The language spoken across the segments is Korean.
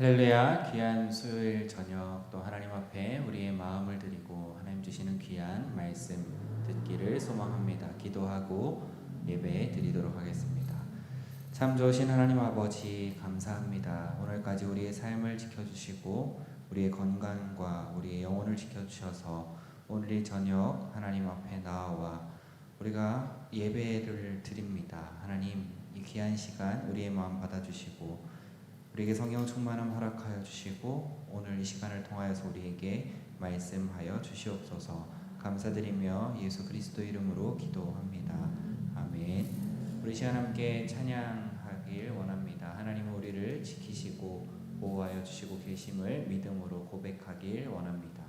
할렐루야. 귀한 수요일 저녁 또 하나님 앞에 우리의 마음을 드리고 하나님 주시는 귀한 말씀 듣기를 소망합니다. 기도하고 예배 드리도록 하겠습니다. 참 좋으신 하나님 아버지 감사합니다. 오늘까지 우리의 삶을 지켜주시고 우리의 건강과 우리의 영혼을 지켜주셔서 오늘 이 저녁 하나님 앞에 나와 우리가 예배를 드립니다. 하나님 이 귀한 시간 우리의 마음 받아주시고 우리에게 성령 충만함 허락하여 주시고 오늘 이 시간을 통하여서 우리에게 말씀하여 주시옵소서. 감사드리며 예수 그리스도 이름으로 기도합니다. 아멘. 우리 시간 함께 찬양하길 원합니다. 하나님은 우리를 지키시고 보호하여 주시고 계심을 믿음으로 고백하길 원합니다.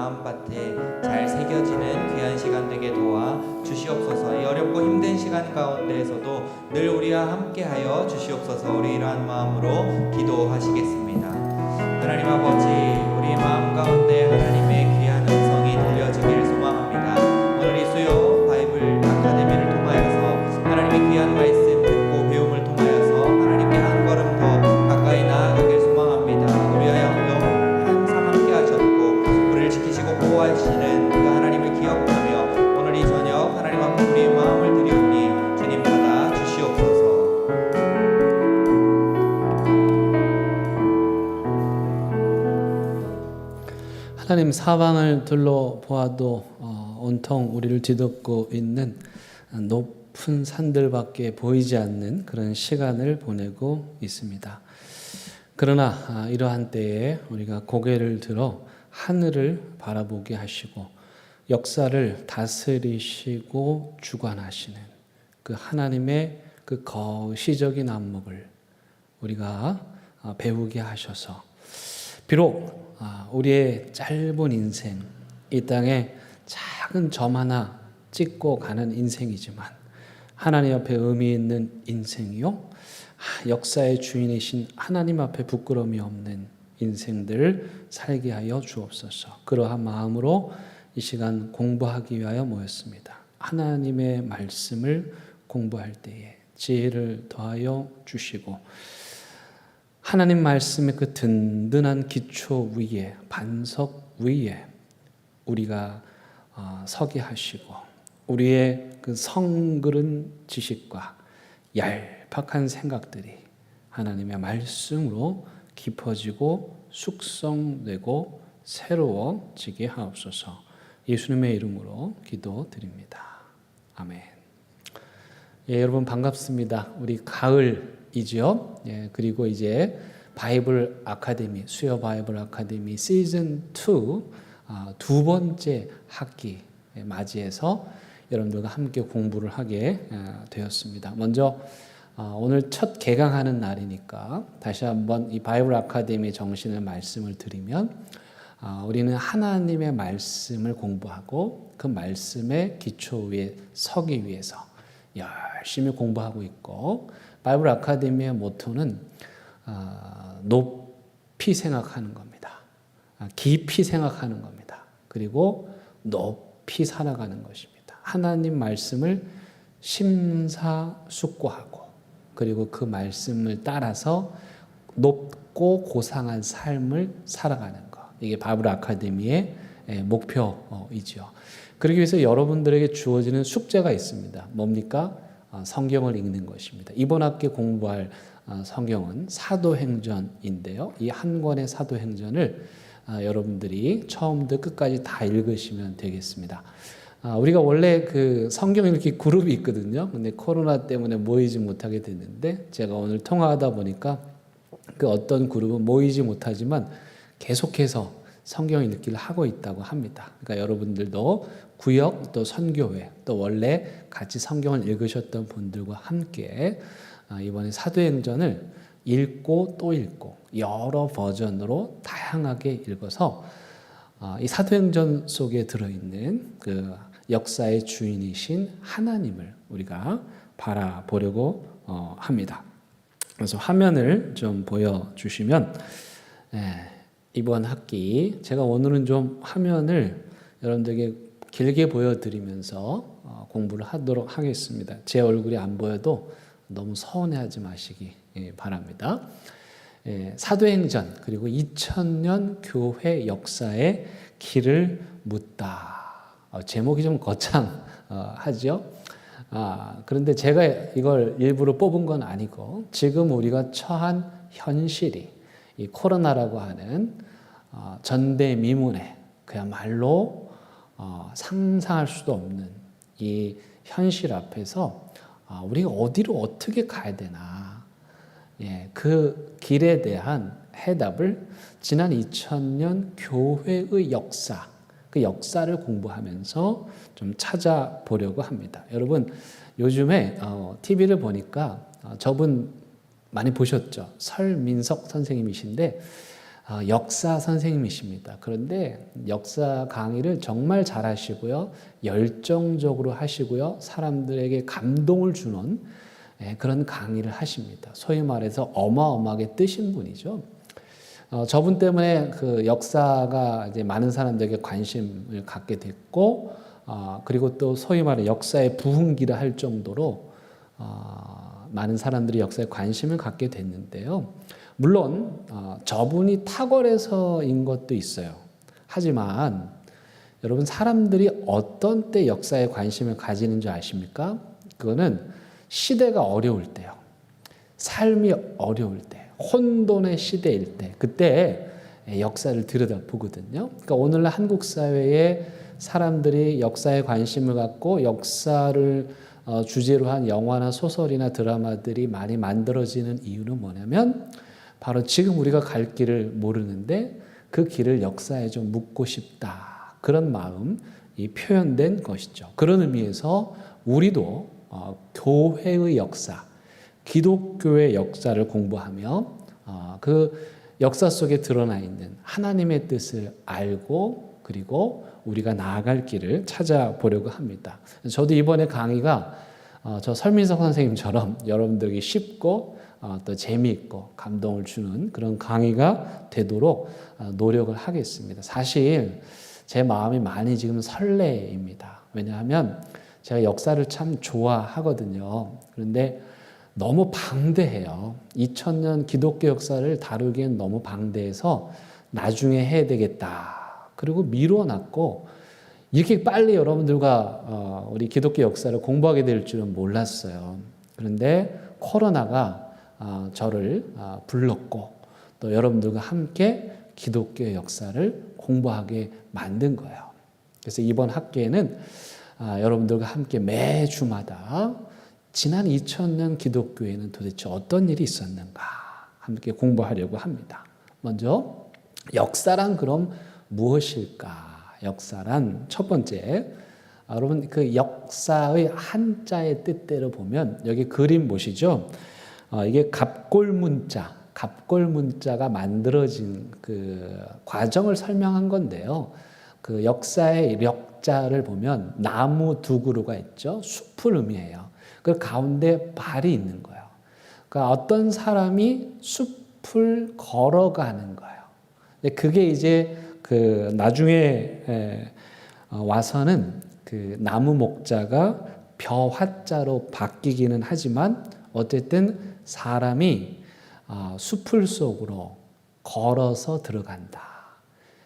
마음밭에 잘 새겨지는 귀한 시간 되게 도와 주시옵소서. 이 어렵고 힘든 시간 가운데에서도 늘 우리와 함께하여 주시옵소서. 우리 이러한 마음으로 기도하시겠습니다. 하나님 아버지, 우리 마음 가운데 하나님의 귀한 음성이 들려지길 소망합니다. 오늘 이 수요 바이블 아카데미를 통하여서 하나님의 귀한 말씀 듣고 배움을 통하여서 하나님께 한 걸음 더 가까이 나아가길 소망합니다. 우리와요 항상 함께 하셨고 우리를 지키시고 보호하시는 그 하나님을 기억하며 오늘 이 저녁 하나님 앞에 우리의 마음을 드리오니 주님 받아 주시옵소서. 하나님, 사방을 둘러보아도 온통 우리를 뒤덮고 있는 높은 산들밖에 보이지 않는 그런 시간을 보내고 있습니다. 그러나 이러한 때에 우리가 고개를 들어 하늘을 바라보게 하시고 역사를 다스리시고 주관하시는 그 하나님의 그 거시적인 안목을 우리가 배우게 하셔서 비록 우리의 짧은 인생, 이 땅에 작은 점 하나 찍고 가는 인생이지만 하나님 앞에 의미 있는 인생이요, 역사의 주인이신 하나님 앞에 부끄러움이 없는 인생들을 살게 하여 주옵소서. 그러한 마음으로 이 시간 공부하기 위하여 모였습니다. 하나님의 말씀을 공부할 때에 지혜를 더하여 주시고 하나님 말씀의 그 든든한 기초 위에, 반석 위에 우리가 서게 하시고 우리의 그 성그른 지식과 얄팍한 생각들이 하나님의 말씀으로 깊어지고 숙성되고 새로워지게 하옵소서. 예수님의 이름으로 기도드립니다. 아멘. 예, 여러분 반갑습니다. 우리 가을이죠. 예, 그리고 이제 바이블 아카데미, 수요 바이블 아카데미 시즌 2 두 번째 학기 맞이해서 여러분들과 함께 공부를 하게 되었습니다. 먼저 오늘 첫 개강하는 날이니까 다시 한번 이 바이블 아카데미 정신의 말씀을 드리면 우리는 하나님의 말씀을 공부하고 그 말씀의 기초 위에 서기 위해서 열심히 공부하고 있고 바이블 아카데미의 모토는 높이 생각하는 겁니다. 깊이 생각하는 겁니다. 그리고 높이 살아가는 것입니다. 하나님 말씀을 심사숙고하고 그리고 그 말씀을 따라서 높고 고상한 삶을 살아가는 것. 이게 바이블 아카데미의 목표이죠. 그러기 위해서 여러분들에게 주어지는 숙제가 있습니다. 뭡니까? 성경을 읽는 것입니다. 이번 학기 공부할 성경은 사도행전인데요. 이 한 권의 사도행전을 여러분들이 처음부터 끝까지 다 읽으시면 되겠습니다. 우리가 원래 그 성경 읽기 그룹이 있거든요. 근데 코로나 때문에 모이지 못하게 됐는데 제가 오늘 통화하다 보니까 그 어떤 그룹은 모이지 못하지만 계속해서 성경 읽기를 하고 있다고 합니다. 그러니까 여러분들도 구역 또 선교회 또 원래 같이 성경을 읽으셨던 분들과 함께 이번에 사도행전을 읽고 또 읽고 여러 버전으로 다양하게 읽어서 이 사도행전 속에 들어있는 그 역사의 주인이신 하나님을 우리가 바라보려고 합니다. 그래서 화면을 좀 보여주시면 이번 학기 제가 오늘은 좀 화면을 여러분들에게 길게 보여드리면서 공부를 하도록 하겠습니다. 제 얼굴이 안 보여도 너무 서운해하지 마시기 바랍니다. 사도행전 그리고 2000년 교회 역사의 길을 묻다. 제목이 좀 거창하죠. 그런데 제가 이걸 일부러 뽑은 건 아니고 지금 우리가 처한 현실이 이 코로나라고 하는 전대미문의 그야말로 상상할 수도 없는 이 현실 앞에서 우리가 어디로 어떻게 가야 되나, 그 길에 대한 해답을 지난 2000년 교회의 역사, 그 역사를 공부하면서 좀 찾아보려고 합니다. 여러분 요즘에 TV를 보니까 저분 많이 보셨죠? 설민석 선생님이신데 역사 선생님이십니다. 그런데 역사 강의를 정말 잘하시고요. 열정적으로 하시고요. 사람들에게 감동을 주는 그런 강의를 하십니다. 소위 말해서 어마어마하게 뜨신 분이죠. 저분 때문에 그 역사가 이제 많은 사람들에게 관심을 갖게 됐고, 그리고 또 소위 말해 역사의 부흥기라 할 정도로 많은 사람들이 역사에 관심을 갖게 됐는데요. 물론 저분이 탁월해서인 것도 있어요. 하지만 여러분, 사람들이 어떤 때 역사에 관심을 가지는 줄 아십니까? 그거는 시대가 어려울 때요. 삶이 어려울 때, 혼돈의 시대일 때, 그때 역사를 들여다보거든요. 그러니까 오늘날 한국 사회에 사람들이 역사에 관심을 갖고 역사를 주제로 한 영화나 소설이나 드라마들이 많이 만들어지는 이유는 뭐냐면, 바로 지금 우리가 갈 길을 모르는데 그 길을 역사에 좀 묻고 싶다, 그런 마음이 표현된 것이죠. 그런 의미에서 우리도 교회의 역사, 기독교의 역사를 공부하며 그 역사 속에 드러나 있는 하나님의 뜻을 알고, 그리고 우리가 나아갈 길을 찾아보려고 합니다. 저도 이번에 강의가 저 설민석 선생님처럼 여러분들에게 쉽고 또 재미있고 감동을 주는 그런 강의가 되도록 노력을 하겠습니다. 사실 제 마음이 많이 지금 설레입니다. 왜냐하면 제가 역사를 참 좋아하거든요. 그런데 너무 방대해요. 2000년 기독교 역사를 다루기엔 너무 방대해서 나중에 해야 되겠다, 그리고 미뤄놨고, 이렇게 빨리 여러분들과 우리 기독교 역사를 공부하게 될 줄은 몰랐어요. 그런데 코로나가 저를 불렀고, 또 여러분들과 함께 기독교의 역사를 공부하게 만든 거예요. 그래서 이번 학기에는 여러분들과 함께 매주마다 지난 2000년 기독교에는 도대체 어떤 일이 있었는가 함께 공부하려고 합니다. 먼저 역사란 그럼 무엇일까? 역사란 첫 번째, 여러분 그 역사의 한자의 뜻대로 보면 여기 그림 보시죠? 이게 갑골문자가 만들어진 그 과정을 설명한 건데요. 그 역사의 역자를 보면 나무 두 그루가 있죠. 숲을 의미해요. 그 가운데 발이 있는 거예요. 그러니까 어떤 사람이 숲을 걸어가는 거예요. 그게 이제 그 나중에 와서는 그 나무 목자가 벼화자로 바뀌기는 하지만, 어쨌든 사람이 숲을 속으로 걸어서 들어간다.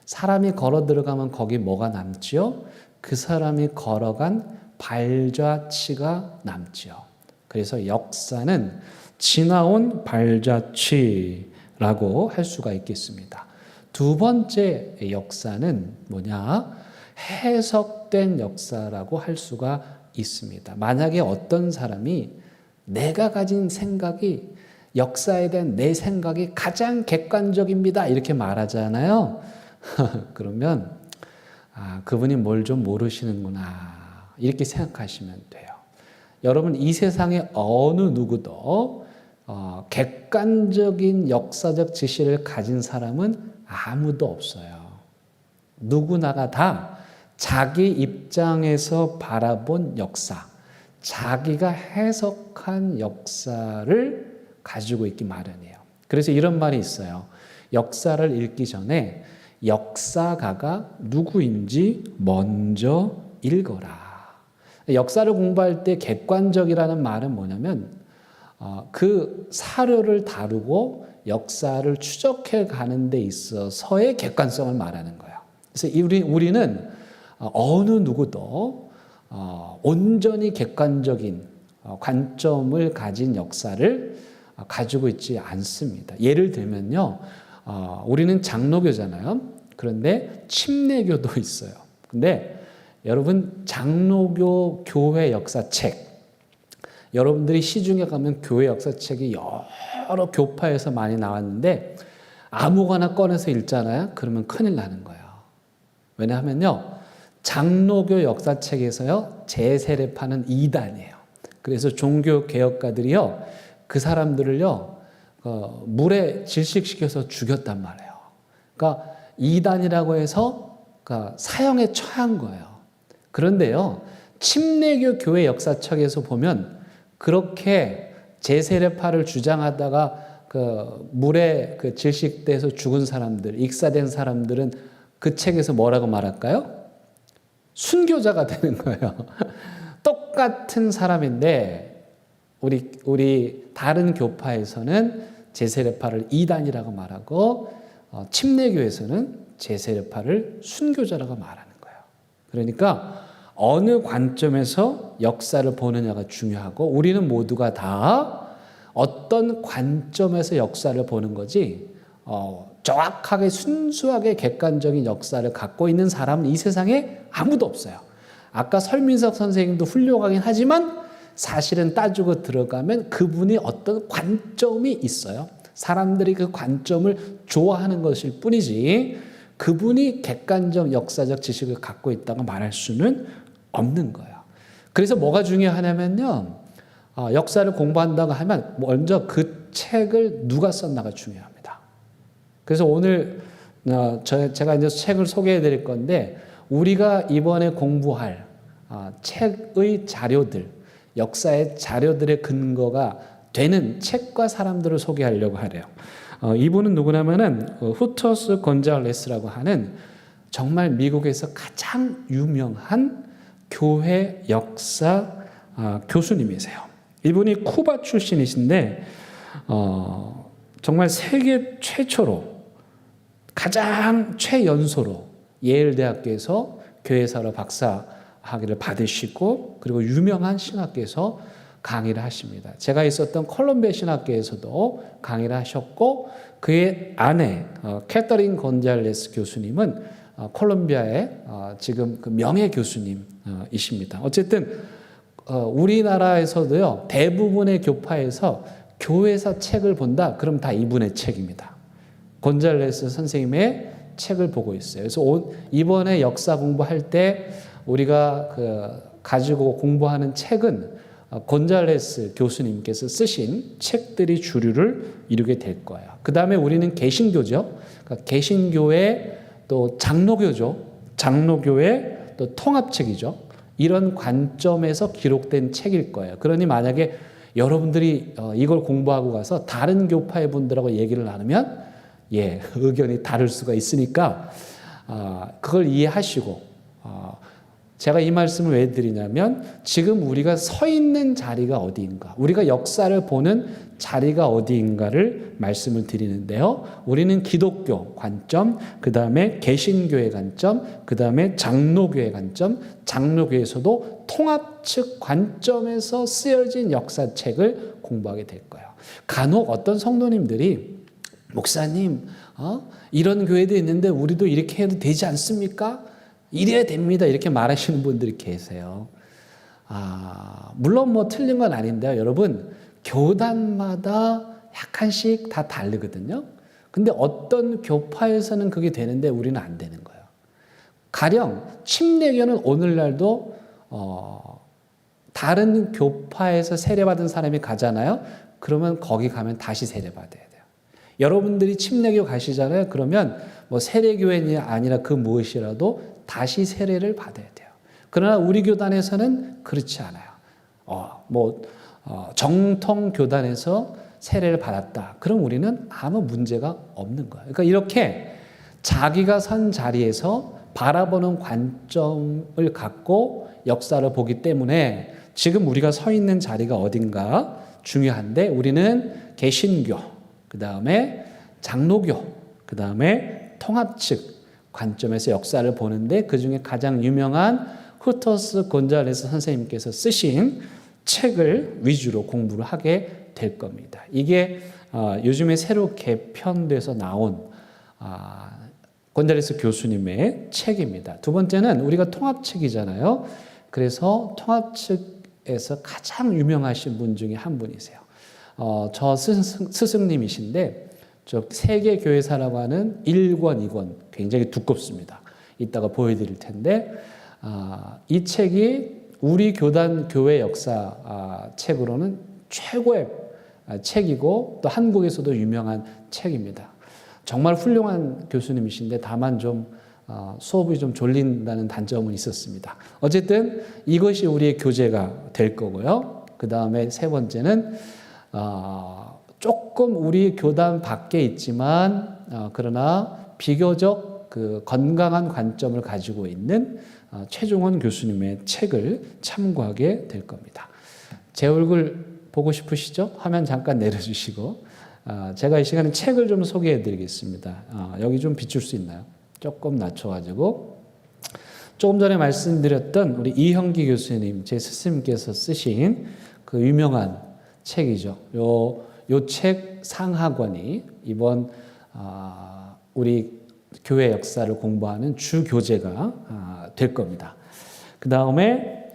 사람이 걸어 들어가면 거기 뭐가 남지요? 그 사람이 걸어간 발자취가 남지요. 그래서 역사는 지나온 발자취라고 할 수가 있겠습니다. 두 번째 역사는 뭐냐? 해석된 역사라고 할 수가 있습니다. 만약에 어떤 사람이 내가 가진 생각이, 역사에 대한 내 생각이 가장 객관적입니다, 이렇게 말하잖아요. 그러면 그분이 뭘 좀 모르시는구나, 이렇게 생각하시면 돼요. 여러분, 이 세상에 어느 누구도 객관적인 역사적 지식을 가진 사람은 아무도 없어요. 누구나가 다 자기 입장에서 바라본 역사, 자기가 해석한 역사를 가지고 있기 마련이에요. 그래서 이런 말이 있어요. 역사를 읽기 전에 역사가가 누구인지 먼저 읽어라. 역사를 공부할 때 객관적이라는 말은 뭐냐면 그 사료를 다루고 역사를 추적해 가는 데 있어서의 객관성을 말하는 거예요. 그래서 우리는 어느 누구도 온전히 객관적인 관점을 가진 역사를 가지고 있지 않습니다. 예를 들면요, 우리는 장로교잖아요. 그런데 침례교도 있어요. 근데 여러분, 장로교 교회 역사책, 여러분들이 시중에 가면 교회 역사책이 여러 교파에서 많이 나왔는데 아무거나 꺼내서 읽잖아요. 그러면 큰일 나는 거예요. 왜냐하면요, 장로교 역사책에서요, 제세례파는 이단이에요. 그래서 종교 개혁가들이요, 그 사람들을요 물에 질식시켜서 죽였단 말이에요. 그러니까 이단이라고 해서 그러니까 사형에 처한 거예요. 그런데요, 침례교 교회 역사책에서 보면 그렇게 제세례파를 주장하다가 그 물에 그 질식돼서 죽은 사람들, 익사된 사람들은 그 책에서 뭐라고 말할까요? 순교자가 되는 거예요. 똑같은 사람인데 우리 다른 교파에서는 제세례파를 이단이라고 말하고 침례교에서는 제세례파를 순교자라고 말하는 거예요. 그러니까 어느 관점에서 역사를 보느냐가 중요하고 우리는 모두가 다 어떤 관점에서 역사를 보는 거지 정확하게 순수하게 객관적인 역사를 갖고 있는 사람은 이 세상에 아무도 없어요. 아까 설민석 선생님도 훌륭하긴 하지만 사실은 따지고 들어가면 그분이 어떤 관점이 있어요. 사람들이 그 관점을 좋아하는 것일 뿐이지 그분이 객관적 역사적 지식을 갖고 있다고 말할 수는 없는 거예요. 그래서 뭐가 중요하냐면요. 역사를 공부한다고 하면 먼저 그 책을 누가 썼나가 중요합니다. 그래서 오늘 제가 이제 책을 소개해 드릴 건데 우리가 이번에 공부할 책의 자료들, 역사의 자료들의 근거가 되는 책과 사람들을 소개하려고 하래요. 이분은 누구냐면은 후터스 곤잘레스라고 하는 정말 미국에서 가장 유명한 교회 역사 교수님이세요. 이분이 쿠바 출신이신데 정말 세계 최초로 가장 최연소로 예일 대학교에서 교회사로 박사 학위를 받으시고 그리고 유명한 신학교에서 강의를 하십니다. 제가 있었던 콜롬비아 신학교에서도 강의를 하셨고 그의 아내 캐서린 곤잘레스 교수님은 콜롬비아의 지금 그 명예 교수님이십니다. 어쨌든 우리나라에서도요 대부분의 교파에서 교회사 책을 본다 그럼 다 이분의 책입니다. 곤잘레스 선생님의 책을 보고 있어요. 그래서 이번에 역사 공부할 때 우리가 가지고 공부하는 책은 곤잘레스 교수님께서 쓰신 책들이 주류를 이루게 될 거예요. 그 다음에 우리는 개신교죠. 그러니까 개신교회 또 장로교죠. 장로교회 또 통합책이죠. 이런 관점에서 기록된 책일 거예요. 그러니 만약에 여러분들이 이걸 공부하고 가서 다른 교파의 분들하고 얘기를 나누면 의견이 다를 수가 있으니까 그걸 이해하시고 제가 이 말씀을 왜 드리냐면 지금 우리가 서 있는 자리가 어디인가 우리가 역사를 보는 자리가 어디인가를 말씀을 드리는데요. 우리는 기독교 관점, 그 다음에 개신교의 관점, 그 다음에 장로교의 관점, 장로교에서도 통합측 관점에서 쓰여진 역사책을 공부하게 될 거예요. 간혹 어떤 성도님들이 목사님 이런 교회도 있는데 우리도 이렇게 해도 되지 않습니까? 이래야 됩니다. 이렇게 말하시는 분들이 계세요. 물론 뭐 틀린 건 아닌데요. 여러분, 교단마다 약간씩 다 다르거든요. 근데 어떤 교파에서는 그게 되는데 우리는 안 되는 거예요. 가령 침례교는 오늘날도 다른 교파에서 세례받은 사람이 가잖아요. 그러면 거기 가면 다시 세례받아야 돼요. 여러분들이 침례교 가시잖아요. 그러면 뭐 세례교회가 아니라 그 무엇이라도 다시 세례를 받아야 돼요. 그러나 우리 교단에서는 그렇지 않아요. 정통 교단에서 세례를 받았다. 그럼 우리는 아무 문제가 없는 거예요. 그러니까 이렇게 자기가 선 자리에서 바라보는 관점을 갖고 역사를 보기 때문에 지금 우리가 서 있는 자리가 어딘가 중요한데 우리는 개신교, 그 다음에 장로교, 그 다음에 통합측 관점에서 역사를 보는데 그중에 가장 유명한 후터스 곤잘레스 선생님께서 쓰신 책을 위주로 공부를 하게 될 겁니다. 이게 요즘에 새로 개편돼서 나온 곤잘레스 교수님의 책입니다. 두 번째는 우리가 통합측이잖아요. 그래서 통합측에서 가장 유명하신 분 중에 한 분이세요. 저 스승님이신데 저 세계교회사라고 하는 1권, 2권 굉장히 두껍습니다. 이따가 보여드릴 텐데 이 책이 우리 교단 교회 역사 책으로는 최고의 책이고 또 한국에서도 유명한 책입니다. 정말 훌륭한 교수님이신데 다만 좀 수업이 좀 졸린다는 단점은 있었습니다. 어쨌든 이것이 우리의 교재가 될 거고요. 그 다음에 세 번째는 조금 우리 교단 밖에 있지만 그러나 비교적 그 건강한 관점을 가지고 있는 최종원 교수님의 책을 참고하게 될 겁니다. 제 얼굴 보고 싶으시죠? 화면 잠깐 내려주시고 제가 이 시간에 책을 좀 소개해 드리겠습니다. 여기 좀 비출 수 있나요? 조금 낮춰가지고 조금 전에 말씀드렸던 우리 이형기 교수님 제 스승님께서 쓰신 그 유명한 책이죠. 요 책 상하권이 이번 우리 교회 역사를 공부하는 주 교재가 될 겁니다. 그 다음에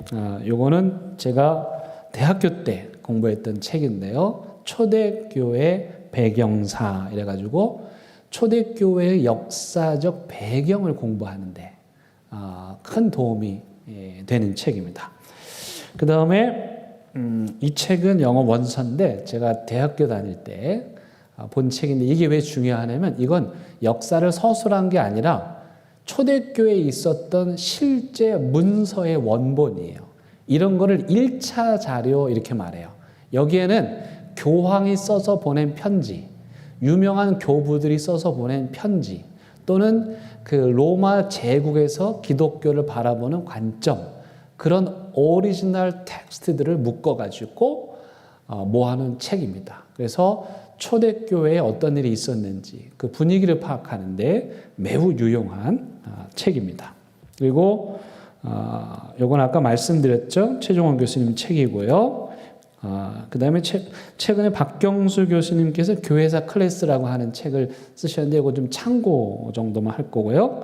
요거는 제가 대학교 때 공부했던 책인데요. 초대교회 배경사 이래가지고 초대교회의 역사적 배경을 공부하는데 큰 도움이 되는 책입니다. 그 다음에 이 책은 영어 원서인데 제가 대학교 다닐 때 본 책인데 이게 왜 중요하냐면 이건 역사를 서술한 게 아니라 초대교회에 있었던 실제 문서의 원본이에요. 이런 거를 1차 자료 이렇게 말해요. 여기에는 교황이 써서 보낸 편지, 유명한 교부들이 써서 보낸 편지, 또는 그 로마 제국에서 기독교를 바라보는 관점, 그런 오리지널 텍스트들을 묶어가지고 모아놓은 책입니다. 그래서 초대교회에 어떤 일이 있었는지 그 분위기를 파악하는데 매우 유용한 책입니다. 그리고 요건 아까 말씀드렸죠. 최종원 교수님 책이고요. 그 다음에 최근에 박경수 교수님께서 교회사 클래스라고 하는 책을 쓰셨는데 이거 좀 참고 정도만 할 거고요.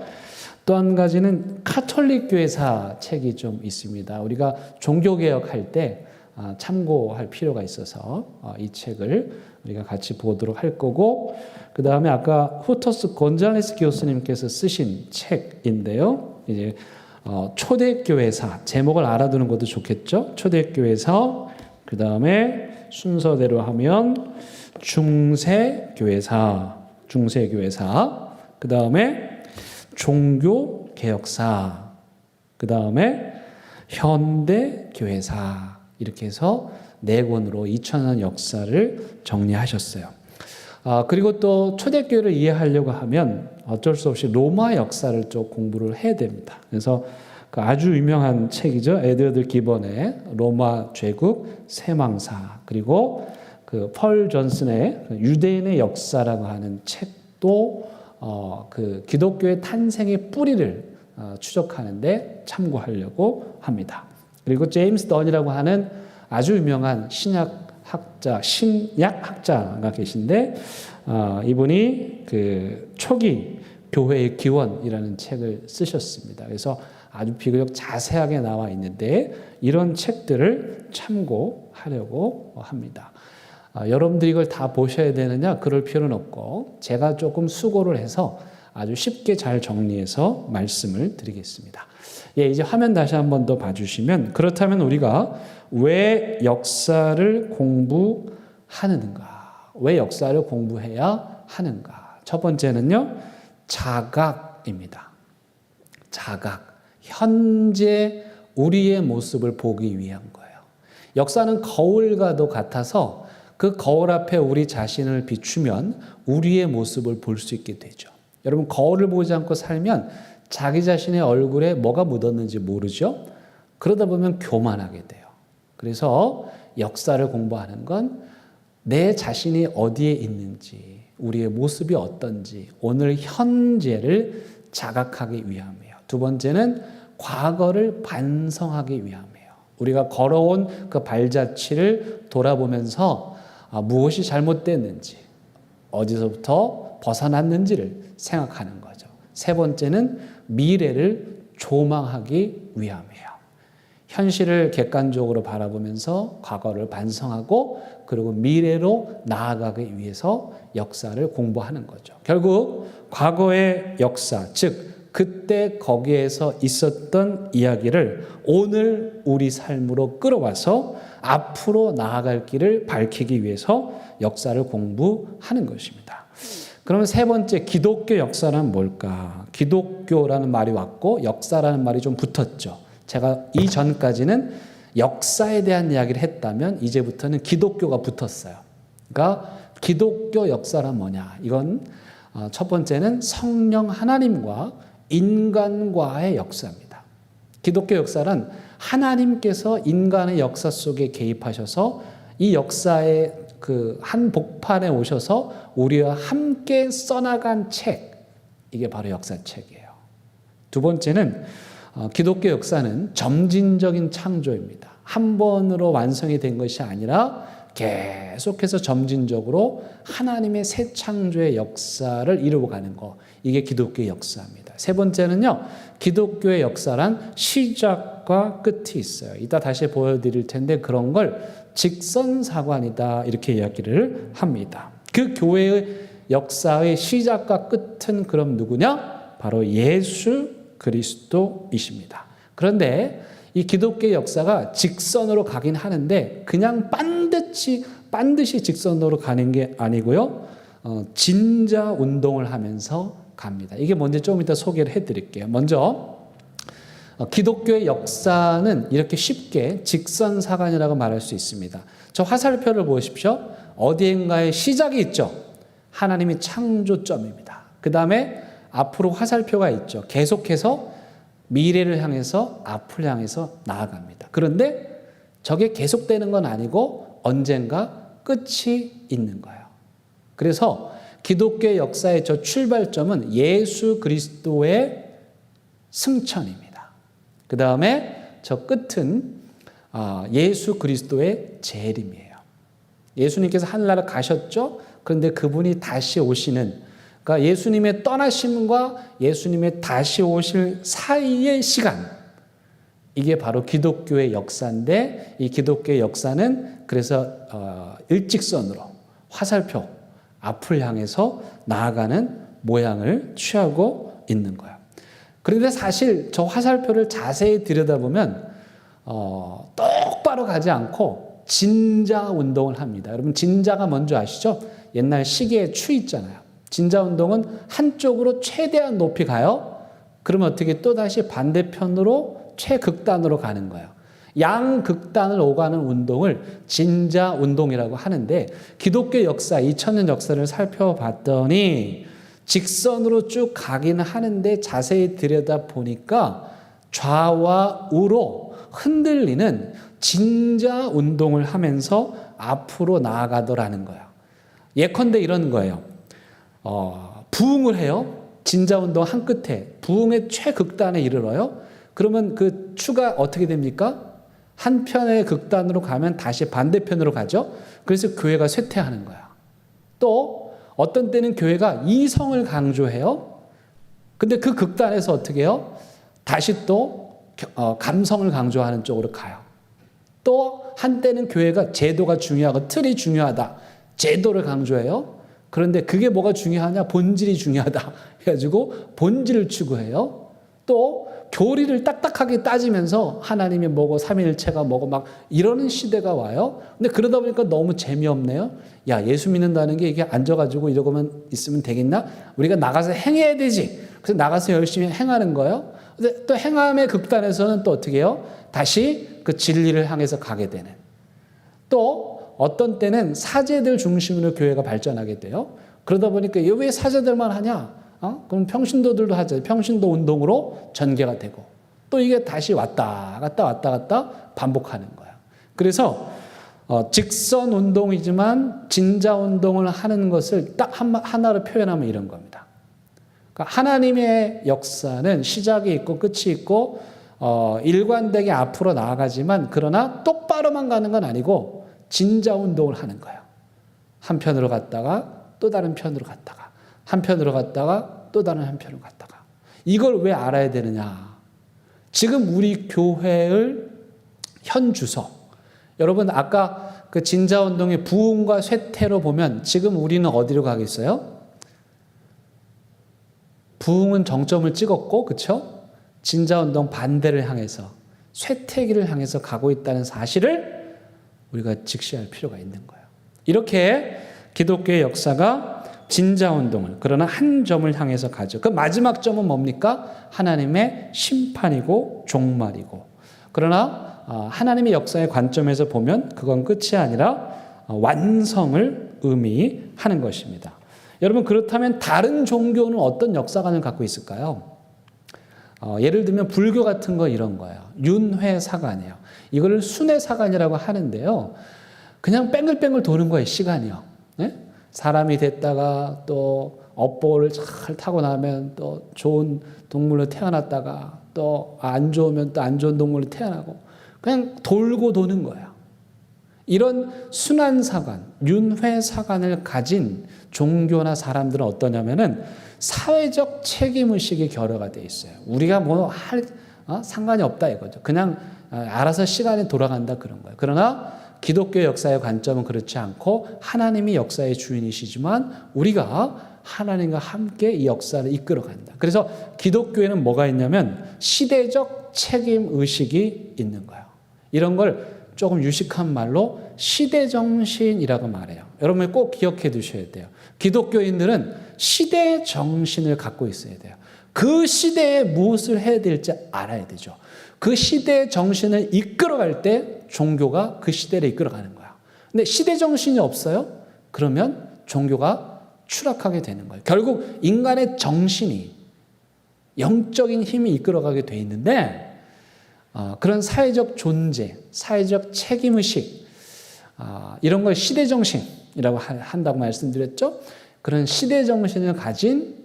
또 한 가지는 카톨릭 교회사 책이 좀 있습니다. 우리가 종교개혁할 때 참고할 필요가 있어서 이 책을 우리가 같이 보도록 할 거고, 그 다음에 아까 후토스 곤잘레스 교수님께서 쓰신 책인데요. 이제 초대교회사 제목을 알아두는 것도 좋겠죠. 초대교회사, 그 다음에 순서대로 하면 중세교회사, 그 다음에 종교개혁사, 그 다음에 현대교회사, 이렇게 해서 4권으로 2000년 역사를 정리하셨어요. 그리고 또 초대교회를 이해하려고 하면 어쩔 수 없이 로마 역사를 좀 공부를 해야 됩니다. 그래서 그 아주 유명한 책이죠. 에드워드 기본의 로마 제국 세망사, 그리고 그 펄 존슨의 유대인의 역사라고 하는 책도 그 기독교의 탄생의 뿌리를 추적하는데 참고하려고 합니다. 그리고 제임스 던이라고 하는 아주 유명한 신약학자가 계신데 이분이 그 초기 교회의 기원이라는 책을 쓰셨습니다. 그래서 아주 비교적 자세하게 나와 있는데 이런 책들을 참고하려고 합니다. 여러분들이 이걸 다 보셔야 되느냐? 그럴 필요는 없고 제가 조금 수고를 해서 아주 쉽게 잘 정리해서 말씀을 드리겠습니다. 이제 화면 다시 한 번 더 봐주시면, 그렇다면 우리가 왜 역사를 공부하는가? 왜 역사를 공부해야 하는가? 첫 번째는요, 자각입니다. 자각. 현재 우리의 모습을 보기 위한 거예요. 역사는 거울과도 같아서 그 거울 앞에 우리 자신을 비추면 우리의 모습을 볼 수 있게 되죠. 여러분, 거울을 보지 않고 살면 자기 자신의 얼굴에 뭐가 묻었는지 모르죠? 그러다 보면 교만하게 돼요. 그래서 역사를 공부하는 건 내 자신이 어디에 있는지, 우리의 모습이 어떤지, 오늘 현재를 자각하기 위함이에요. 두 번째는 과거를 반성하기 위함이에요. 우리가 걸어온 그 발자취를 돌아보면서 무엇이 잘못됐는지, 어디서부터 벗어났는지를 생각하는 거죠. 세 번째는 미래를 조망하기 위함이에요. 현실을 객관적으로 바라보면서 과거를 반성하고 그리고 미래로 나아가기 위해서 역사를 공부하는 거죠. 결국 과거의 역사, 즉 그때 거기에서 있었던 이야기를 오늘 우리 삶으로 끌어와서 앞으로 나아갈 길을 밝히기 위해서 역사를 공부하는 것입니다. 그러면 세 번째 기독교 역사란 뭘까? 기독교라는 말이 왔고 역사라는 말이 좀 붙었죠. 제가 이전까지는 역사에 대한 이야기를 했다면 이제부터는 기독교가 붙었어요. 그러니까 기독교 역사란 뭐냐? 이건 첫 번째는 성령 하나님과 인간과의 역사입니다. 기독교 역사는 하나님께서 인간의 역사 속에 개입하셔서 이 역사의 그 한복판에 오셔서 우리와 함께 써나간 책, 이게 바로 역사책이에요. 두 번째는 기독교 역사는 점진적인 창조입니다. 한 번으로 완성이 된 것이 아니라 계속해서 점진적으로 하나님의 새 창조의 역사를 이루어가는 것, 이게 기독교의 역사입니다. 세 번째는요, 기독교의 역사란 시작과 끝이 있어요. 이따 다시 보여드릴 텐데 그런 걸 직선사관이다 이렇게 이야기를 합니다. 그 교회의 역사의 시작과 끝은 그럼 누구냐? 바로 예수 그리스도이십니다. 그런데 이 기독교의 역사가 직선으로 가긴 하는데 그냥 반드시 직선으로 가는 게 아니고요. 진자 운동을 하면서 갑니다. 이게 뭔지 조금 이따 소개를 해드릴게요. 먼저 기독교의 역사는 이렇게 쉽게 직선사관이라고 말할 수 있습니다. 저 화살표를 보십시오. 어디인가에 시작이 있죠. 하나님이 창조점입니다. 그 다음에 앞으로 화살표가 있죠. 계속해서 미래를 향해서 앞을 향해서 나아갑니다. 그런데 저게 계속되는 건 아니고 언젠가 끝이 있는 거예요. 그래서 기독교의 역사의 저 출발점은 예수 그리스도의 승천입니다. 그 다음에 저 끝은 예수 그리스도의 재림이에요. 예수님께서 하늘나라 가셨죠? 그런데 그분이 다시 오시는, 그러니까 예수님의 떠나심과 예수님의 다시 오실 사이의 시간, 이게 바로 기독교의 역사인데 이 기독교의 역사는 그래서 일직선으로 화살표 앞을 향해서 나아가는 모양을 취하고 있는 거예요. 그런데 사실 저 화살표를 자세히 들여다보면 똑바로 가지 않고 진자 운동을 합니다. 여러분 진자가 뭔지 아시죠? 옛날 시계의 추 있잖아요. 진자 운동은 한쪽으로 최대한 높이 가요. 그러면 어떻게 또다시 반대편으로 최극단으로 가는 거예요. 양극단을 오가는 운동을 진자 운동이라고 하는데 기독교 역사, 2000년 역사를 살펴봤더니 직선으로 쭉 가기는 하는데 자세히 들여다보니까 좌와 우로 흔들리는 진자 운동을 하면서 앞으로 나아가더라는 거예요. 예컨대 이런 거예요. 부흥을 해요. 진자 운동 한 끝에 부흥의 최극단에 이르러요. 그러면 그 추가 어떻게 됩니까? 한편의 극단으로 가면 다시 반대편으로 가죠. 그래서 교회가 쇠퇴하는 거야. 또 어떤 때는 교회가 이성을 강조해요. 근데 그 극단에서 어떻게 해요? 다시 또 감성을 강조하는 쪽으로 가요. 또 한때는 교회가 제도가 중요하고 틀이 중요하다. 제도를 강조해요. 그런데 그게 뭐가 중요하냐? 본질이 중요하다. 해가지고 본질을 추구해요. 또 교리를 딱딱하게 따지면서 하나님이 뭐고 삼위일체가 뭐고 막 이러는 시대가 와요. 근데 그러다 보니까 너무 재미없네요. 야, 예수 믿는다는 게 이게 앉아가지고 이러고만 있으면 되겠나? 우리가 나가서 행해야 되지. 그래서 나가서 열심히 행하는 거예요. 근데 또 행함의 극단에서는 또 어떻게 해요? 다시 그 진리를 향해서 가게 되는. 또 어떤 때는 사제들 중심으로 교회가 발전하게 돼요. 그러다 보니까 왜 사제들만 하냐? 그럼 평신도들도 하죠. 평신도 운동으로 전개가 되고 또 이게 다시 왔다 갔다 반복하는 거예요. 그래서 직선 운동이지만 진자 운동을 하는 것을 딱 하나로 표현하면 이런 겁니다. 그러니까 하나님의 역사는 시작이 있고 끝이 있고 일관되게 앞으로 나아가지만 그러나 똑바로만 가는 건 아니고 진자 운동을 하는 거예요. 한편으로 갔다가 또 다른 편으로 갔다가 한편으로 갔다가 또 다른 한편으로 갔다가. 이걸 왜 알아야 되느냐? 지금 우리 교회의 현 주소. 여러분 아까 그 진자운동의 부흥과 쇠퇴로 보면 지금 우리는 어디로 가겠어요? 부흥은 정점을 찍었고 그렇죠? 진자운동 반대를 향해서 쇠퇴기를 향해서 가고 있다는 사실을 우리가 직시할 필요가 있는 거예요. 이렇게 기독교의 역사가 진자운동을, 그러나 한 점을 향해서 가죠. 그 마지막 점은 뭡니까? 하나님의 심판이고 종말이고. 그러나 하나님의 역사의 관점에서 보면 그건 끝이 아니라 완성을 의미하는 것입니다. 여러분, 그렇다면 다른 종교는 어떤 역사관을 갖고 있을까요? 예를 들면 불교 같은 거 이런 거예요. 윤회사관이에요. 이거를 순회사관이라고 하는데요. 그냥 뺑글뺑글 도는 거예요, 시간이요. 네? 사람이 됐다가 또 업보를 잘 타고 나면 또 좋은 동물로 태어났다가 또 안 좋으면 또 안 좋은 동물로 태어나고 그냥 돌고 도는 거예요. 이런 순환사관, 윤회사관을 가진 종교나 사람들은 어떠냐면은 사회적 책임의식이 결여가 돼 있어요. 우리가 뭐 할 상관이 없다 이거죠. 그냥 알아서 시간이 돌아간다 그런 거예요. 그러나 기독교 역사의 관점은 그렇지 않고 하나님이 역사의 주인이시지만 우리가 하나님과 함께 이 역사를 이끌어간다. 그래서 기독교에는 뭐가 있냐면 시대적 책임의식이 있는 거예요. 이런 걸 조금 유식한 말로 시대정신이라고 말해요. 여러분 꼭 기억해 두셔야 돼요. 기독교인들은 시대정신을 갖고 있어야 돼요. 그 시대에 무엇을 해야 될지 알아야 되죠. 그 시대의 정신을 이끌어갈 때 종교가 그 시대를 이끌어가는 거야. 근데 시대정신이 없어요? 그러면 종교가 추락하게 되는 거예요. 결국 인간의 정신이 영적인 힘이 이끌어가게 돼 있는데 그런 사회적 존재, 사회적 책임의식 이런 걸 시대정신이라고 한다고 말씀드렸죠. 그런 시대정신을 가진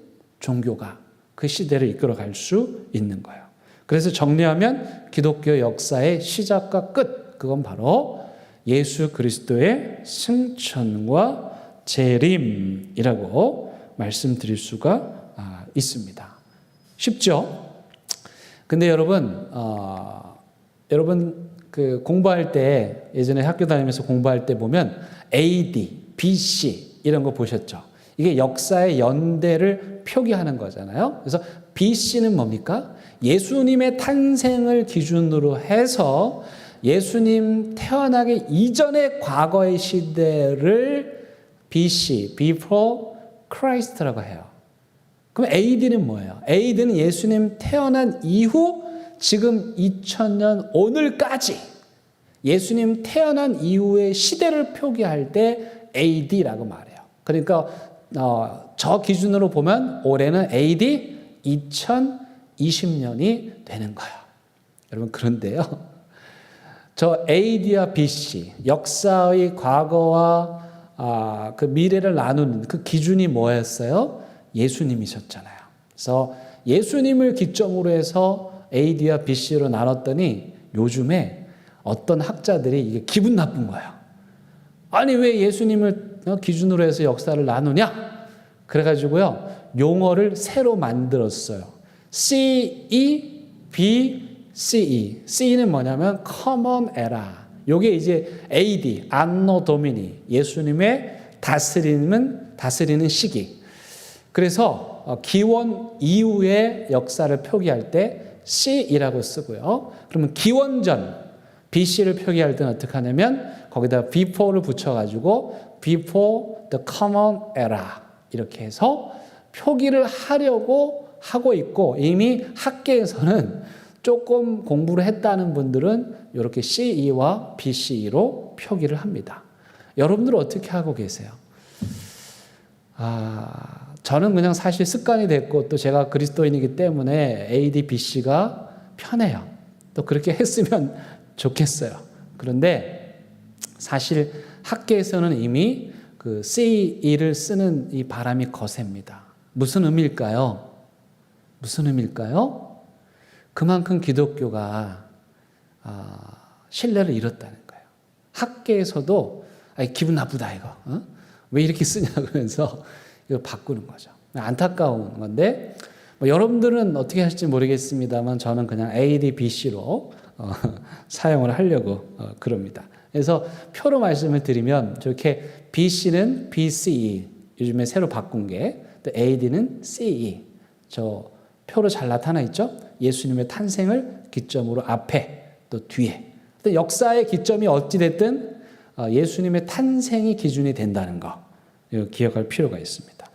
종교가 그 시대를 이끌어갈 수 있는 거예요. 그래서 정리하면 기독교 역사의 시작과 끝, 그건 바로 예수 그리스도의 승천과 재림이라고 말씀드릴 수가 있습니다. 쉽죠? 근데 여러분 그 공부할 때 예전에 학교 다니면서 공부할 때 보면 AD, BC 이런 거 보셨죠? 이게 역사의 연대를 표기하는 거잖아요. 그래서 BC는 뭡니까? 예수님의 탄생을 기준으로 해서 예수님 태어나기 이전의 과거의 시대를 BC, Before Christ라고 해요. 그럼 AD는 뭐예요? AD는 예수님 태어난 이후 지금 2000년 오늘까지 예수님 태어난 이후의 시대를 표기할 때 AD라고 말해요. 그러니까 저 기준으로 보면 올해는 AD 2020년이 되는 거예요. 여러분 그런데요. 저 AD와 BC, 역사의 과거와 그 미래를 나누는 그 기준이 뭐였어요? 예수님이셨잖아요. 그래서 예수님을 기점으로 해서 AD와 BC로 나눴더니 요즘에 어떤 학자들이 이게 기분 나쁜 거예요. 아니 왜 예수님을 기준으로 해서 역사를 나누냐? 그래가지고요 용어를 새로 만들었어요. CE, BCE. C는 뭐냐면 Common Era. 요게 이제 AD, 안노 도미니. 예수님의 다스리는 시기. 그래서 기원 이후의 역사를 표기할 때 C이라고 쓰고요. 그러면 기원전 BC를 표기할 때는 어떻게 하냐면 거기다 before를 붙여가지고 before the common era 이렇게 해서 표기를 하려고 하고 있고 이미 학계에서는 조금 공부를 했다는 분들은 이렇게 CE와 BCE로 표기를 합니다. 여러분들은 어떻게 하고 계세요? 저는 그냥 사실 습관이 됐고 또 제가 그리스도인이기 때문에 AD, BC가 편해요. 또 그렇게 했으면 좋겠어요. 그런데 사실 학계에서는 이미 그 CE를 쓰는 이 바람이 거셉니다. 무슨 의미일까요? 무슨 의미일까요? 그만큼 기독교가 신뢰를 잃었다는 거예요. 학계에서도 기분 나쁘다 이거. 왜 이렇게 쓰냐면서 이거 바꾸는 거죠. 안타까운 건데 여러분들은 어떻게 하실지 모르겠습니다만 저는 그냥 AD, BC로 사용을 하려고 그럽니다. 그래서 표로 말씀을 드리면 저렇게 BC는 BCE 요즘에 새로 바꾼 게 또 AD는 CE 저 표로 잘 나타나 있죠. 예수님의 탄생을 기점으로 앞에 또 뒤에 역사의 기점이 어찌됐든 예수님의 탄생이 기준이 된다는 거 기억할 필요가 있습니다.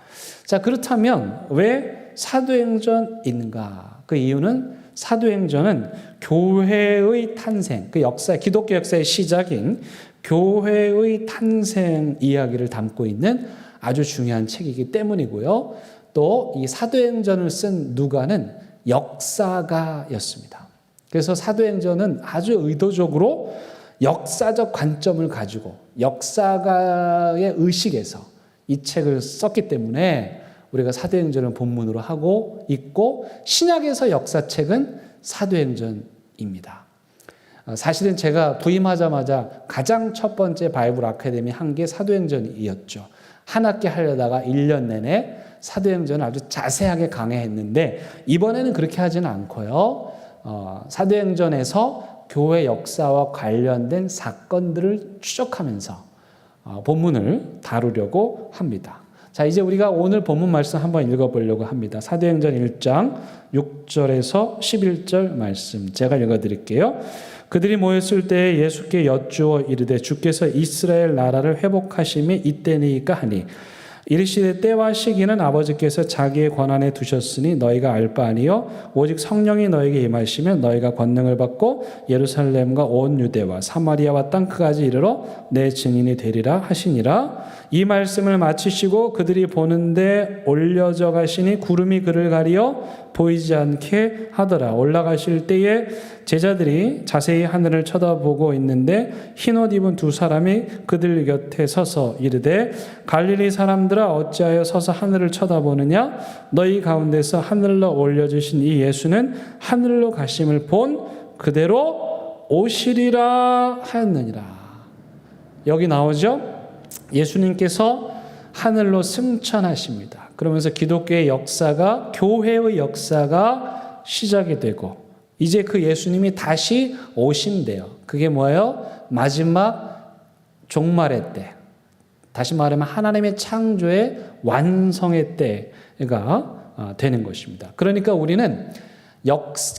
자, 그렇다면 왜 사도행전인가? 그 이유는 사도행전은 교회의 탄생, 그 역사, 기독교 역사의 시작인 교회의 탄생 이야기를 담고 있는 아주 중요한 책이기 때문이고요. 또 이 사도행전을 쓴 누가는 역사가였습니다. 그래서 사도행전은 아주 의도적으로 역사적 관점을 가지고 역사가의 의식에서 이 책을 썼기 때문에 우리가 사도행전을 본문으로 하고 있고, 신약에서 역사책은 사도행전입니다. 사실은 제가 부임하자마자 가장 첫 번째 바이블 아카데미 한 게 사도행전이었죠. 한 학기 하려다가 1년 내내 사도행전을 아주 자세하게 강의했는데, 이번에는 그렇게 하지는 않고요. 사도행전에서 교회 역사와 관련된 사건들을 추적하면서 본문을 다루려고 합니다. 자, 이제 우리가 오늘 본문 말씀 한번 읽어보려고 합니다. 사도행전 1장 6절에서 11절 말씀 제가 읽어드릴게요. 그들이 모였을 때 예수께 여쭈어 이르되 주께서 이스라엘 나라를 회복하심이 이때니까 하니, 이르시되 때와 시기는 아버지께서 자기의 권한에 두셨으니 너희가 알 바 아니요 오직 성령이 너에게 임하시면 너희가 권능을 받고 예루살렘과 온 유대와 사마리아와 땅끝까지 이르러 내 증인이 되리라 하시니라. 이 말씀을 마치시고 그들이 보는데 올려져 가시니 구름이 그를 가리어 보이지 않게 하더라. 올라가실 때에 제자들이 자세히 하늘을 쳐다보고 있는데 흰옷 입은 두 사람이 그들 곁에 서서 이르되 갈릴리 사람들아 어찌하여 서서 하늘을 쳐다보느냐? 너희 가운데서 하늘로 올려주신 이 예수는 하늘로 가심을 본 그대로 오시리라 하였느니라. 여기 나오죠? 예수님께서 하늘로 승천하십니다. 그러면서 기독교의 역사가, 교회의 역사가 시작이 되고, 이제 그 예수님이 다시 오신대요. 그게 뭐예요? 마지막 종말의 때. 다시 말하면 하나님의 창조의 완성의 때가 되는 것입니다. 그러니까 우리는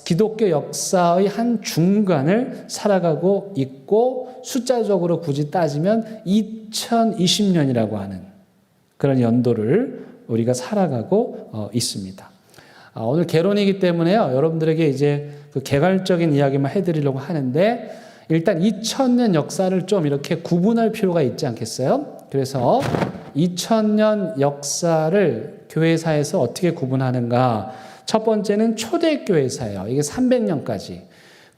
기독교 역사의 한 중간을 살아가고 있고, 숫자적으로 굳이 따지면 2020년이라고 하는 그런 연도를 우리가 살아가고 있습니다. 오늘 개론이기 때문에요. 여러분들에게 이제 그 개괄적인 이야기만 해드리려고 하는데, 일단 2000년 역사를 좀 이렇게 구분할 필요가 있지 않겠어요? 그래서 2000년 역사를 교회사에서 어떻게 구분하는가? 첫 번째는 초대교회사예요. 이게 300년까지.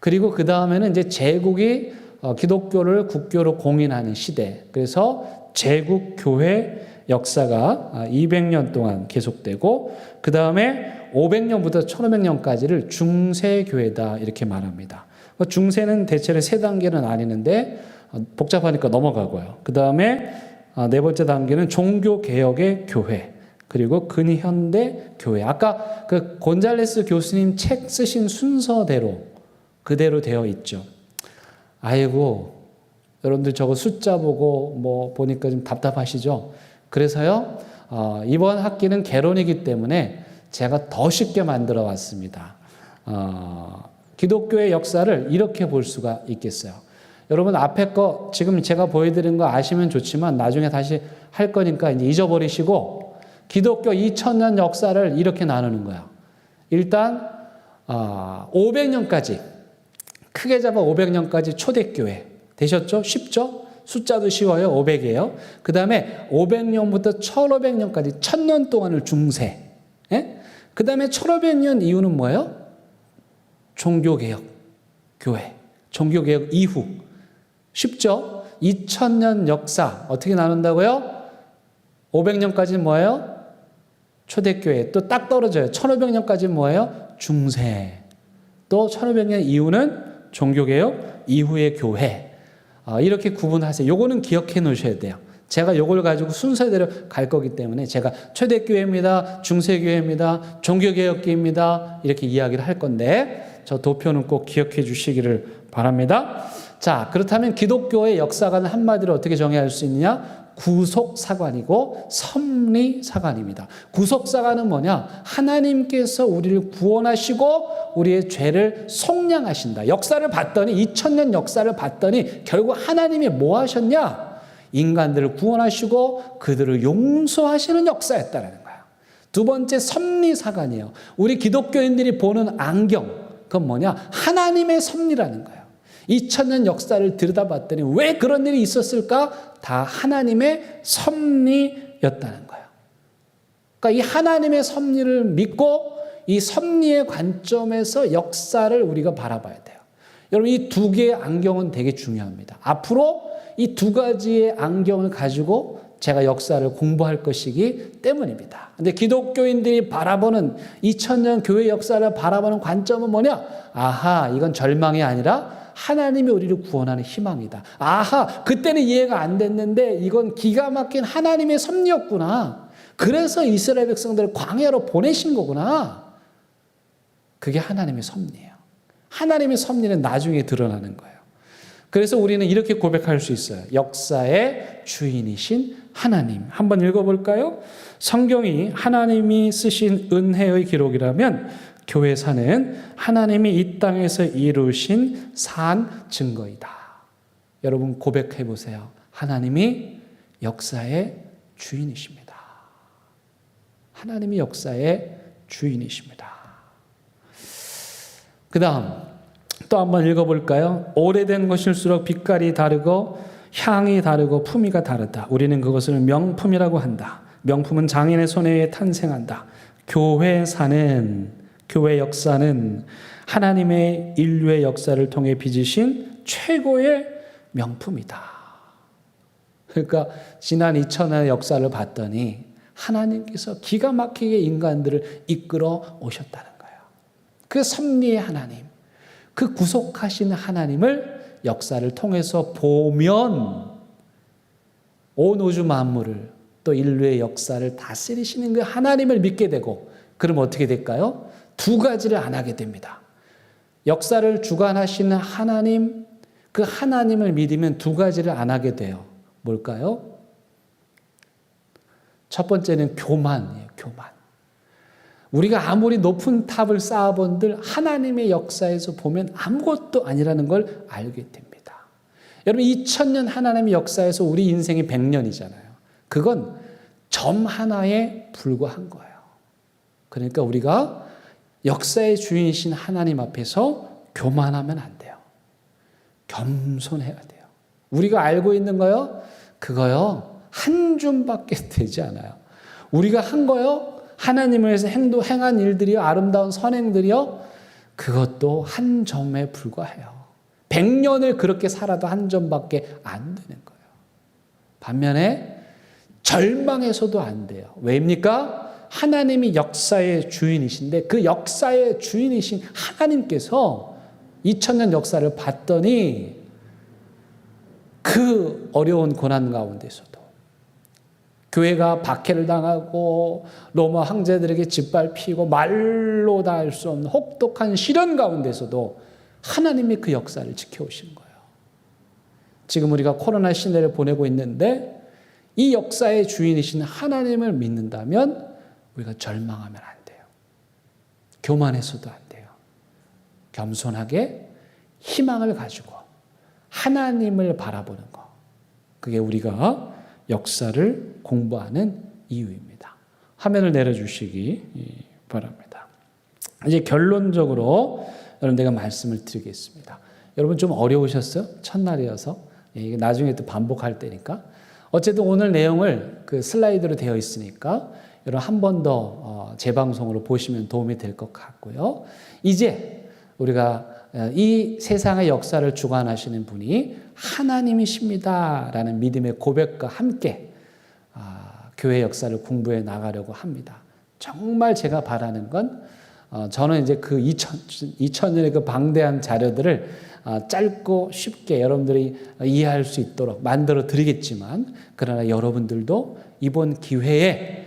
그리고 그 다음에는 이제 제국이 기독교를 국교로 공인하는 시대. 그래서 제국교회 역사가 200년 동안 계속되고, 그 다음에 500년부터 1500년까지를 중세교회다 이렇게 말합니다. 중세는 대체로 세 단계는 아니는데 복잡하니까 넘어가고요. 그 다음에 네 번째 단계는 종교개혁의 교회, 그리고 근현대 교회. 아까 그 곤잘레스 교수님 책 쓰신 순서대로 그대로 되어 있죠. 아이고, 여러분들 저거 숫자 보고 뭐 보니까 좀 답답하시죠? 그래서요, 이번 학기는 개론이기 때문에 제가 더 쉽게 만들어 왔습니다. 기독교의 역사를 이렇게 볼 수가 있겠어요. 여러분 앞에 거 지금 제가 보여드린 거 아시면 좋지만 나중에 다시 할 거니까 이제 잊어버리시고, 기독교 2000년 역사를 이렇게 나누는 거야. 일단 500년까지, 크게 잡아 500년까지 초대교회 되셨죠? 쉽죠? 숫자도 쉬워요. 500이에요. 그 다음에 500년부터 1500년까지 1000년 동안을 중세. 예? 그 다음에 1500년 이후는 뭐예요? 종교개혁 교회. 종교개혁 이후. 쉽죠? 2000년 역사 어떻게 나눈다고요? 500년까지는 뭐예요? 초대교회. 또 딱 떨어져요. 1500년까지는 뭐예요? 중세. 또 1500년 이후는 종교개혁 이후의 교회. 이렇게 구분하세요. 요거는 기억해 놓으셔야 돼요. 제가 요걸 가지고 순서대로 갈 거기 때문에 제가 초대교회입니다, 중세교회입니다, 종교개혁교회입니다 이렇게 이야기를 할 건데, 저 도표는 꼭 기억해 주시기를 바랍니다. 자, 그렇다면 기독교의 역사관은 한마디로 어떻게 정의할 수 있느냐? 구속사관이고 섭리사관입니다. 구속사관은 뭐냐? 하나님께서 우리를 구원하시고 우리의 죄를 속량하신다. 역사를 봤더니 2000년 역사를 봤더니 결국 하나님이 뭐 하셨냐? 인간들을 구원하시고 그들을 용서하시는 역사였다는 거야. 두 번째 섭리사관이에요. 우리 기독교인들이 보는 안경, 그건 뭐냐? 하나님의 섭리라는 거예요. 2000년 역사를 들여다봤더니 왜 그런 일이 있었을까? 다 하나님의 섭리였다는 거예요. 그러니까 이 하나님의 섭리를 믿고 이 섭리의 관점에서 역사를 우리가 바라봐야 돼요. 여러분, 이 두 개의 안경은 되게 중요합니다. 앞으로 이 두 가지의 안경을 가지고 제가 역사를 공부할 것이기 때문입니다. 근데 기독교인들이 바라보는 2000년 교회 역사를 바라보는 관점은 뭐냐? 아하, 이건 절망이 아니라 하나님이 우리를 구원하는 희망이다. 아하, 그때는 이해가 안 됐는데 이건 기가 막힌 하나님의 섭리였구나. 그래서 이스라엘 백성들을 광야로 보내신 거구나. 그게 하나님의 섭리예요. 하나님의 섭리는 나중에 드러나는 거예요. 그래서 우리는 이렇게 고백할 수 있어요. 역사의 주인이신 하나님. 한번 읽어볼까요? 성경이 하나님이 쓰신 은혜의 기록이라면 교회사는 하나님이 이 땅에서 이루신 산 증거이다. 여러분 고백해 보세요. 하나님이 역사의 주인이십니다. 하나님이 역사의 주인이십니다. 그 다음 또 한번 읽어볼까요? 오래된 것일수록 빛깔이 다르고 향이 다르고 품위가 다르다. 우리는 그것을 명품이라고 한다. 명품은 장인의 손에 의해 탄생한다. 교회 역사는 하나님의 인류의 역사를 통해 빚으신 최고의 명품이다. 그러니까 지난 2000년의 역사를 봤더니 하나님께서 기가 막히게 인간들을 이끌어 오셨다는 거예요. 그 섭리의 하나님, 그 구속하신 하나님을 역사를 통해서 보면 온 우주 만물을 또 인류의 역사를 다스리시는 그 하나님을 믿게 되고, 그럼 어떻게 될까요? 두 가지를 안 하게 됩니다. 역사를 주관하시는 하나님, 그 하나님을 믿으면 두 가지를 안 하게 돼요. 뭘까요? 첫 번째는 교만이에요. 교만. 우리가 아무리 높은 탑을 쌓아본들 하나님의 역사에서 보면 아무것도 아니라는 걸 알게 됩니다. 여러분 2000년 하나님의 역사에서 우리 인생이 100년이잖아요. 그건 점 하나에 불과한 거예요. 그러니까 우리가 역사의 주인이신 하나님 앞에서 교만하면 안 돼요. 겸손해야 돼요. 우리가 알고 있는 거요? 그거요. 한 줌밖에 되지 않아요. 우리가 한 거요? 하나님을 위해서 행한 일들이요, 아름다운 선행들이요, 그것도 한 점에 불과해요. 100년을 그렇게 살아도 한 점밖에 안 되는 거예요. 반면에 절망해서도 안 돼요. 왜입니까? 하나님이 역사의 주인이신데 그 역사의 주인이신 하나님께서 2000년 역사를 봤더니 그 어려운 고난 가운데서도 교회가 박해를 당하고 로마 황제들에게 짓밟히고 말로 다 할 수 없는 혹독한 시련 가운데서도 하나님이 그 역사를 지켜오신 거예요. 지금 우리가 코로나 시대를 보내고 있는데 이 역사의 주인이신 하나님을 믿는다면 우리가 절망하면 안 돼요. 교만해서도 안 돼요. 겸손하게 희망을 가지고 하나님을 바라보는 것. 그게 우리가 역사를 공부하는 이유입니다. 화면을 내려주시기 바랍니다. 이제 결론적으로 여러분 내가 말씀을 드리겠습니다. 여러분 좀 어려우셨어요? 첫날이어서. 이게 나중에 또 반복할 때니까. 어쨌든 오늘 내용을 그 슬라이드로 되어 있으니까 여러분 한 번 더 재방송으로 보시면 도움이 될 것 같고요. 이제 우리가 이 세상의 역사를 주관하시는 분이 하나님이십니다라는 믿음의 고백과 함께 교회 역사를 공부해 나가려고 합니다. 정말 제가 바라는 건 저는 이제 그 2000년의 그 방대한 자료들을 짧고 쉽게 여러분들이 이해할 수 있도록 만들어 드리겠지만, 그러나 여러분들도 이번 기회에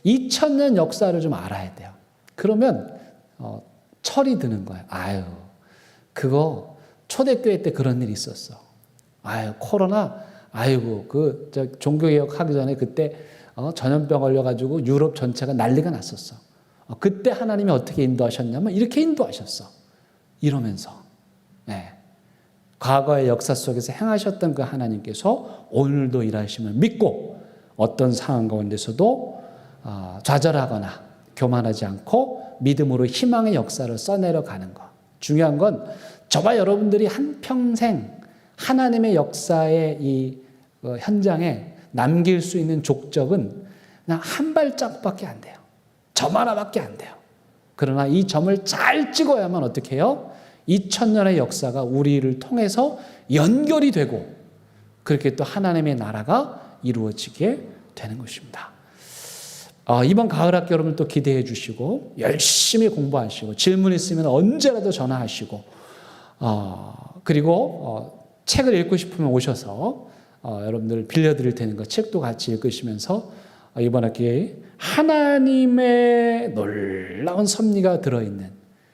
2000년 역사를 좀 알아야 돼요. 그러면 철이 드는 거예요. 아유, 그거 초대교회 때 그런 일이 있었어. 아유, 코로나, 아이고, 종교개혁 하기 전에 그때 전염병 걸려가지고 유럽 전체가 난리가 났었어. 그때 하나님이 어떻게 인도하셨냐면 이렇게 인도하셨어. 이러면서. 네. 과거의 역사 속에서 행하셨던 그 하나님께서 오늘도 일하심을 믿고 어떤 상황 가운데서도 좌절하거나 교만하지 않고 믿음으로 희망의 역사를 써내려 가는 것. 중요한 건 저와 여러분들이 한평생 하나님의 역사의 이 현장에 남길 수 있는 족적은 그냥 한 발짝밖에 안 돼요. 점 하나밖에 안 돼요. 그러나 이 점을 잘 찍어야만 어떻게 해요? 2000년의 역사가 우리를 통해서 연결이 되고 그렇게 또 하나님의 나라가 이루어지게 되는 것입니다. 이번 가을 학기 여러분 또 기대해 주시고 열심히 공부하시고 질문 있으면 언제라도 전화하시고 그리고 책을 읽고 싶으면 오셔서 여러분들 빌려드릴 테니까 책도 같이 읽으시면서 이번 학기에 하나님의 놀라운 섭리가 들어있는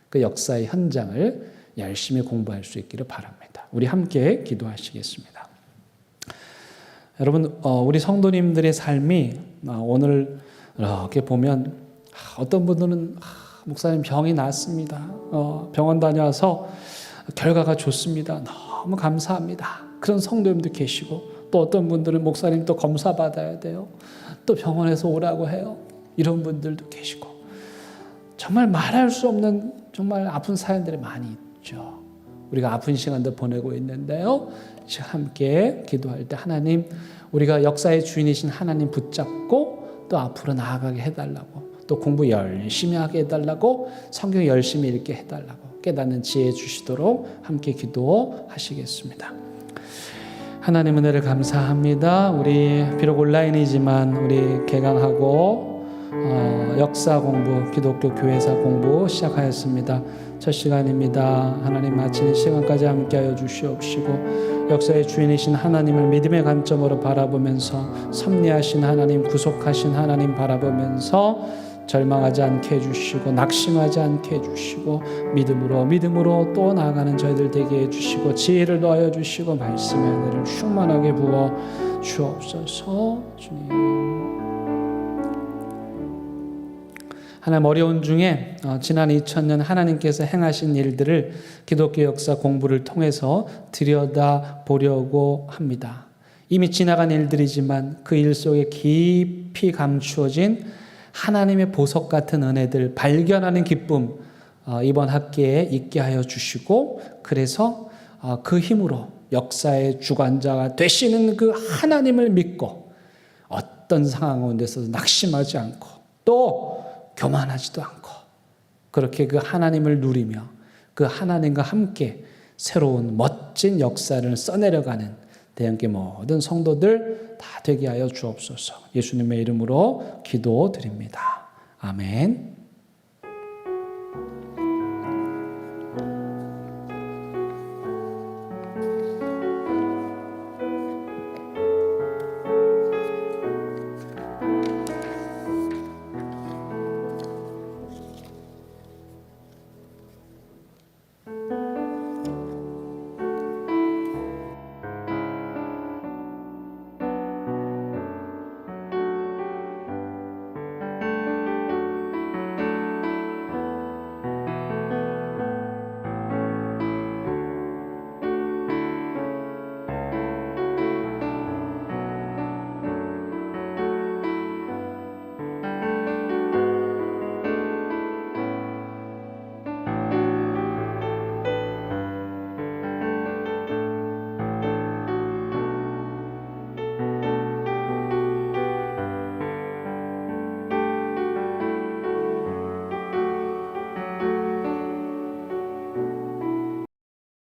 그 역사의 현장을 열심히 공부할 수 있기를 바랍니다. 우리 함께 기도하시겠습니다. 여러분, 우리 성도님들의 삶이 오늘 이렇게 보면 어떤 분들은 목사님 병이 났습니다. 병원 다녀와서 결과가 좋습니다. 너무 감사합니다. 그런 성도님도 계시고 또 어떤 분들은 목사님 또 검사 받아야 돼요. 또 병원에서 오라고 해요. 이런 분들도 계시고 정말 말할 수 없는 정말 아픈 사연들이 많이 있죠. 우리가 아픈 시간도 보내고 있는데요. 지금 함께 기도할 때 하나님 우리가 역사의 주인이신 하나님 붙잡고 또 앞으로 나아가게 해달라고 또 공부 열심히 하게 해달라고 성경 열심히 읽게 해달라고 깨닫는 지혜 주시도록 함께 기도하시겠습니다. 하나님 은혜를 감사합니다. 우리 비록 온라인이지만 우리 개강하고 역사 공부, 기독교 교회사 공부 시작하였습니다. 첫 시간입니다. 하나님 마치는 시간까지 함께하여 주시옵시고 역사의 주인이신 하나님을 믿음의 관점으로 바라보면서 섭리하신 하나님, 구속하신 하나님 바라보면서 절망하지 않게 해주시고 낙심하지 않게 해주시고 믿음으로 또 나아가는 저희들 되게 해주시고 지혜를 더하여 주시고 말씀의 은혜를 충만하게 부어 주옵소서. 주님 하나님 어려운 중에 지난 2000년 하나님께서 행하신 일들을 기독교 역사 공부를 통해서 들여다보려고 합니다. 이미 지나간 일들이지만 그 일 속에 깊이 감추어진 하나님의 보석 같은 은혜들 발견하는 기쁨 이번 학기에 있게 하여 주시고 그래서 그 힘으로 역사의 주관자가 되시는 그 하나님을 믿고 어떤 상황 가운데서도 낙심하지 않고 또 교만하지도 않고 그렇게 그 하나님을 누리며 그 하나님과 함께 새로운 멋진 역사를 써내려가는 대형교 모든 성도들 다 되게 하여 주옵소서. 예수님의 이름으로 기도드립니다. 아멘.